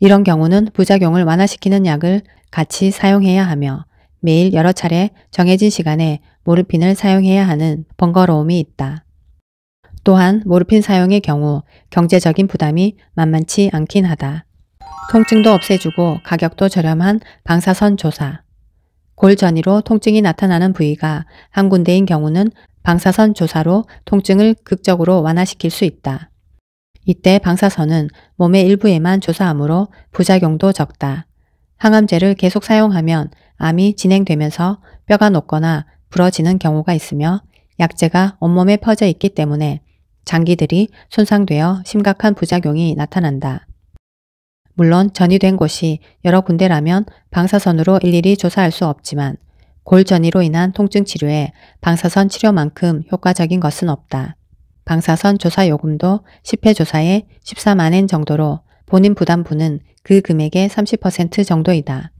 이런 경우는 부작용을 완화시키는 약을 같이 사용해야 하며 매일 여러 차례 정해진 시간에 모르핀을 사용해야 하는 번거로움이 있다. 또한 모르핀 사용의 경우 경제적인 부담이 만만치 않긴 하다. 통증도 없애주고 가격도 저렴한 방사선 조사. 골 전이로 통증이 나타나는 부위가 한 군데인 경우는 방사선 조사로 통증을 극적으로 완화시킬 수 있다. 이때 방사선은 몸의 일부에만 조사하므로 부작용도 적다. 항암제를 계속 사용하면 암이 진행되면서 뼈가 녹거나 부러지는 경우가 있으며 약제가 온몸에 퍼져 있기 때문에 장기들이 손상되어 심각한 부작용이 나타난다. 물론 전이된 곳이 여러 군데라면 방사선으로 일일이 조사할 수 없지만 골 전이로 인한 통증 치료에 방사선 치료만큼 효과적인 것은 없다. 방사선 조사 요금도 10회 조사에 14만엔 정도로 본인 부담분은 그 금액의 30% 정도이다.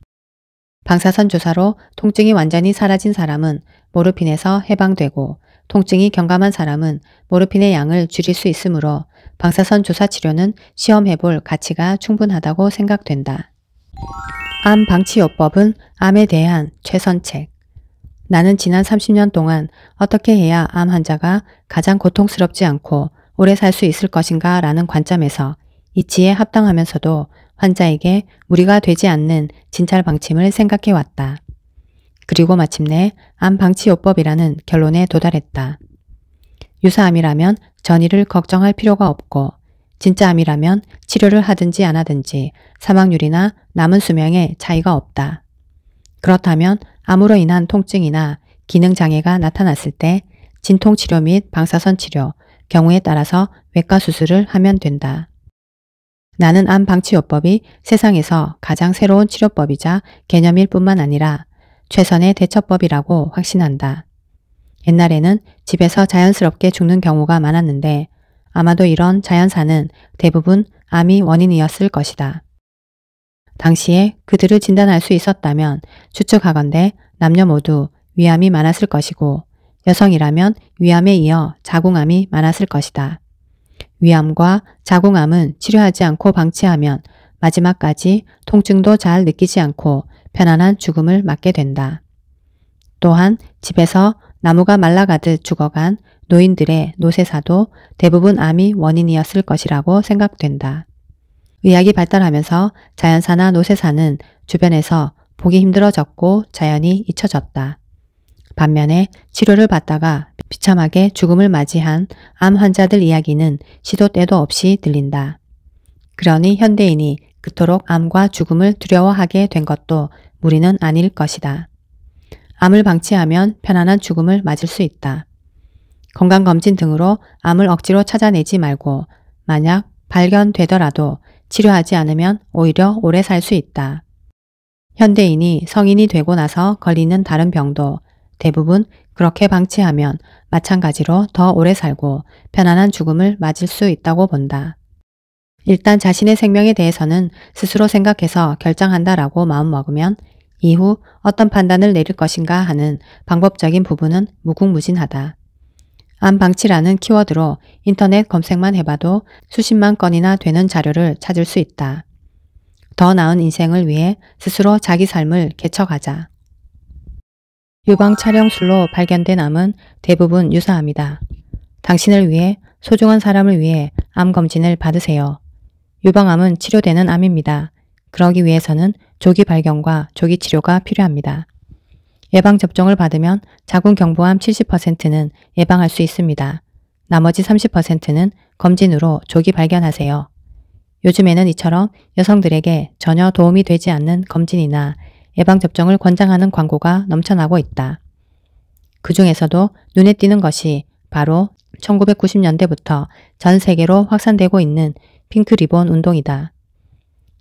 방사선 조사로 통증이 완전히 사라진 사람은 모르핀에서 해방되고 통증이 경감한 사람은 모르핀의 양을 줄일 수 있으므로 방사선 조사 치료는 시험해볼 가치가 충분하다고 생각된다. 암 방치요법은 암에 대한 최선책. 나는 지난 30년 동안 어떻게 해야 암 환자가 가장 고통스럽지 않고 오래 살 수 있을 것인가 라는 관점에서 이치에 합당하면서도 환자에게 무리가 되지 않는 진찰 방침을 생각해 왔다. 그리고 마침내 암 방치요법이라는 결론에 도달했다. 유사암이라면 전이를 걱정할 필요가 없고 진짜 암이라면 치료를 하든지 안 하든지 사망률이나 남은 수명에 차이가 없다. 그렇다면 암으로 인한 통증이나 기능장애가 나타났을 때 진통치료 및 방사선 치료, 경우에 따라서 외과 수술을 하면 된다. 나는 암 방치요법이 세상에서 가장 새로운 치료법이자 개념일 뿐만 아니라 최선의 대처법이라고 확신한다. 옛날에는 집에서 자연스럽게 죽는 경우가 많았는데 아마도 이런 자연사는 대부분 암이 원인이었을 것이다. 당시에 그들을 진단할 수 있었다면 추측하건대 남녀 모두 위암이 많았을 것이고 여성이라면 위암에 이어 자궁암이 많았을 것이다. 위암과 자궁암은 치료하지 않고 방치하면 마지막까지 통증도 잘 느끼지 않고 편안한 죽음을 맞게 된다. 또한 집에서 나무가 말라가듯 죽어간 노인들의 노쇠사도 대부분 암이 원인이었을 것이라고 생각된다. 의학이 발달하면서 자연사나 노쇠사는 주변에서 보기 힘들어졌고 자연히 잊혀졌다. 반면에 치료를 받다가 비참하게 죽음을 맞이한 암 환자들 이야기는 시도 때도 없이 들린다. 그러니 현대인이 그토록 암과 죽음을 두려워하게 된 것도 무리는 아닐 것이다. 암을 방치하면 편안한 죽음을 맞을 수 있다. 건강검진 등으로 암을 억지로 찾아내지 말고 만약 발견되더라도 치료하지 않으면 오히려 오래 살 수 있다. 현대인이 성인이 되고 나서 걸리는 다른 병도 대부분 그렇게 방치하면 마찬가지로 더 오래 살고 편안한 죽음을 맞을 수 있다고 본다. 일단 자신의 생명에 대해서는 스스로 생각해서 결정한다라고 마음먹으면 이후 어떤 판단을 내릴 것인가 하는 방법적인 부분은 무궁무진하다. 암 방치라는 키워드로 인터넷 검색만 해봐도 수십만 건이나 되는 자료를 찾을 수 있다. 더 나은 인생을 위해 스스로 자기 삶을 개척하자. 유방 촬영술로 발견된 암은 대부분 유사합니다. 당신을 위해, 소중한 사람을 위해 암 검진을 받으세요. 유방암은 치료되는 암입니다. 그러기 위해서는 조기 발견과 조기 치료가 필요합니다. 예방접종을 받으면 자궁경부암 70%는 예방할 수 있습니다. 나머지 30%는 검진으로 조기 발견하세요. 요즘에는 이처럼 여성들에게 전혀 도움이 되지 않는 검진이나 예방접종을 권장하는 광고가 넘쳐나고 있다. 그 중에서도 눈에 띄는 것이 바로 1990년대부터 전 세계로 확산되고 있는 핑크리본 운동이다.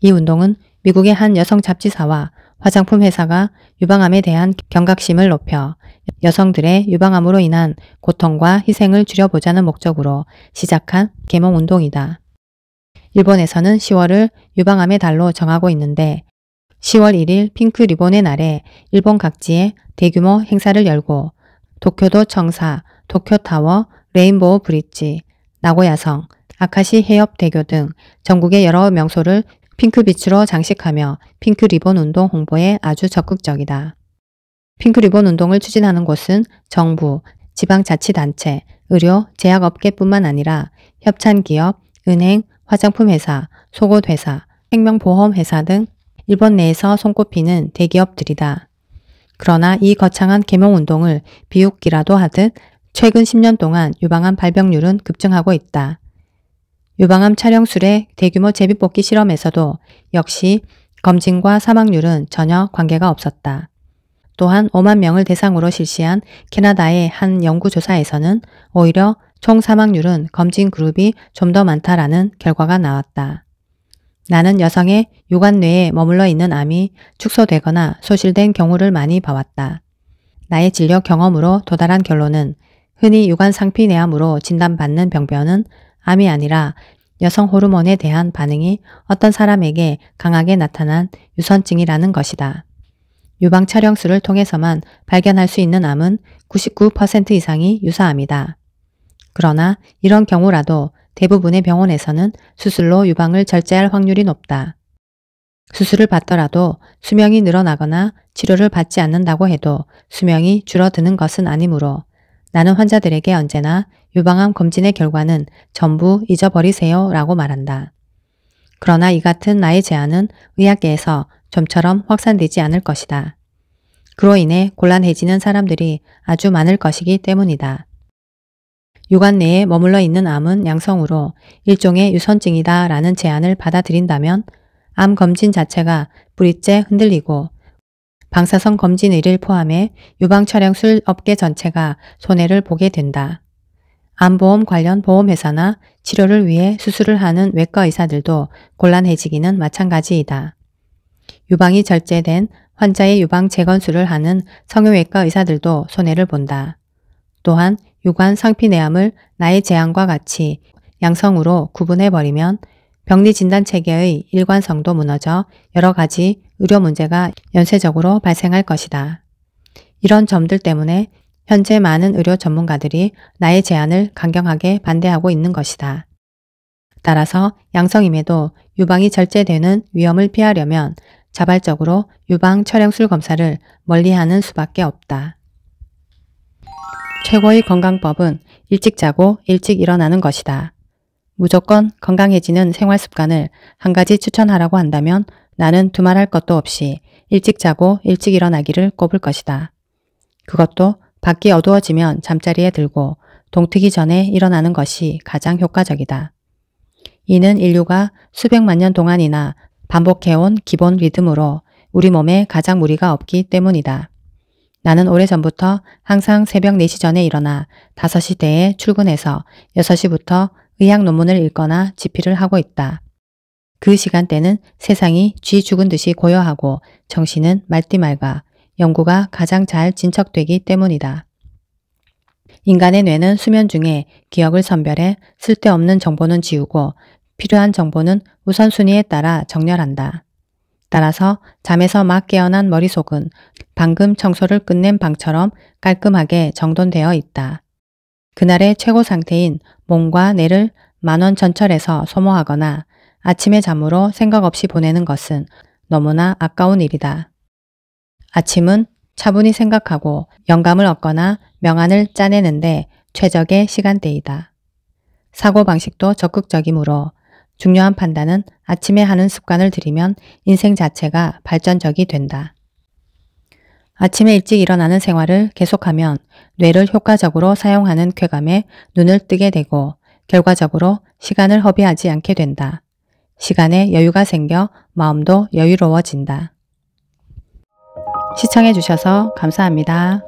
이 운동은 미국의 한 여성 잡지사와 화장품 회사가 유방암에 대한 경각심을 높여 여성들의 유방암으로 인한 고통과 희생을 줄여보자는 목적으로 시작한 계몽운동이다. 일본에서는 10월을 유방암의 달로 정하고 있는데 10월 1일 핑크리본의 날에 일본 각지에 대규모 행사를 열고 도쿄도 청사, 도쿄타워, 레인보우 브릿지, 나고야성, 아카시 해협대교 등 전국의 여러 명소를 핑크빛으로 장식하며 핑크리본 운동 홍보에 아주 적극적이다. 핑크리본 운동을 추진하는 곳은 정부, 지방자치단체, 의료, 제약업계뿐만 아니라 협찬기업, 은행, 화장품회사, 속옷회사, 생명보험회사 등 일본 내에서 손꼽히는 대기업들이다. 그러나 이 거창한 계몽운동을 비웃기라도 하듯 최근 10년 동안 유방암 발병률은 급증하고 있다. 유방암 촬영술의 대규모 제비뽑기 실험에서도 역시 검진과 사망률은 전혀 관계가 없었다. 또한 5만 명을 대상으로 실시한 캐나다의 한 연구조사에서는 오히려 총 사망률은 검진 그룹이 좀 더 많다라는 결과가 나왔다. 나는 여성의 유관뇌에 머물러 있는 암이 축소되거나 소실된 경우를 많이 봐왔다. 나의 진료 경험으로 도달한 결론은 흔히 유관 상피내암으로 진단받는 병변은 암이 아니라 여성 호르몬에 대한 반응이 어떤 사람에게 강하게 나타난 유선증이라는 것이다. 유방 촬영술을 통해서만 발견할 수 있는 암은 99% 이상이 유사암이다. 그러나 이런 경우라도 대부분의 병원에서는 수술로 유방을 절제할 확률이 높다. 수술을 받더라도 수명이 늘어나거나 치료를 받지 않는다고 해도 수명이 줄어드는 것은 아니므로 나는 환자들에게 언제나 유방암 검진의 결과는 전부 잊어버리세요 라고 말한다. 그러나 이 같은 나의 제안은 의학계에서 좀처럼 확산되지 않을 것이다. 그로 인해 곤란해지는 사람들이 아주 많을 것이기 때문이다. 유관 내에 머물러 있는 암은 양성으로 일종의 유선증이다 라는 제안을 받아들인다면 암 검진 자체가 뿌리째 흔들리고 방사선 검진 의를 포함해 유방 촬영술 업계 전체가 손해를 보게 된다. 암보험 관련 보험회사나 치료를 위해 수술을 하는 외과 의사들도 곤란해지기는 마찬가지이다. 유방이 절제된 환자의 유방 재건술을 하는 성형외과 의사들도 손해를 본다. 또한 유관 상피내암을 나의 제안과 같이 양성으로 구분해버리면 병리 진단 체계의 일관성도 무너져 여러 가지 의료 문제가 연쇄적으로 발생할 것이다. 이런 점들 때문에 현재 많은 의료 전문가들이 나의 제안을 강경하게 반대하고 있는 것이다. 따라서 양성임에도 유방이 절제되는 위험을 피하려면 자발적으로 유방 촬영술 검사를 멀리하는 수밖에 없다. 최고의 건강법은 일찍 자고 일찍 일어나는 것이다. 무조건 건강해지는 생활 습관을 한 가지 추천하라고 한다면 나는 두말할 것도 없이 일찍 자고 일찍 일어나기를 꼽을 것이다. 그것도 밖이 어두워지면 잠자리에 들고 동트기 전에 일어나는 것이 가장 효과적이다. 이는 인류가 수백만 년 동안이나 반복해온 기본 리듬으로 우리 몸에 가장 무리가 없기 때문이다. 나는 오래전부터 항상 새벽 4시 전에 일어나 5시대에 출근해서 6시부터 의학 논문을 읽거나 집필을 하고 있다. 그 시간대는 세상이 쥐 죽은 듯이 고요하고 정신은 맑디 맑아 연구가 가장 잘 진척되기 때문이다. 인간의 뇌는 수면 중에 기억을 선별해 쓸데없는 정보는 지우고 필요한 정보는 우선순위에 따라 정렬한다. 따라서 잠에서 막 깨어난 머릿속은 방금 청소를 끝낸 방처럼 깔끔하게 정돈되어 있다. 그날의 최고 상태인 몸과 뇌를 만원 전철에서 소모하거나 아침의 잠으로 생각 없이 보내는 것은 너무나 아까운 일이다. 아침은 차분히 생각하고 영감을 얻거나 명안을 짜내는데 최적의 시간대이다. 사고방식도 적극적이므로 중요한 판단은 아침에 하는 습관을 들이면 인생 자체가 발전적이 된다. 아침에 일찍 일어나는 생활을 계속하면 뇌를 효과적으로 사용하는 쾌감에 눈을 뜨게 되고 결과적으로 시간을 허비하지 않게 된다. 시간에 여유가 생겨 마음도 여유로워진다. 시청해 주셔서 감사합니다.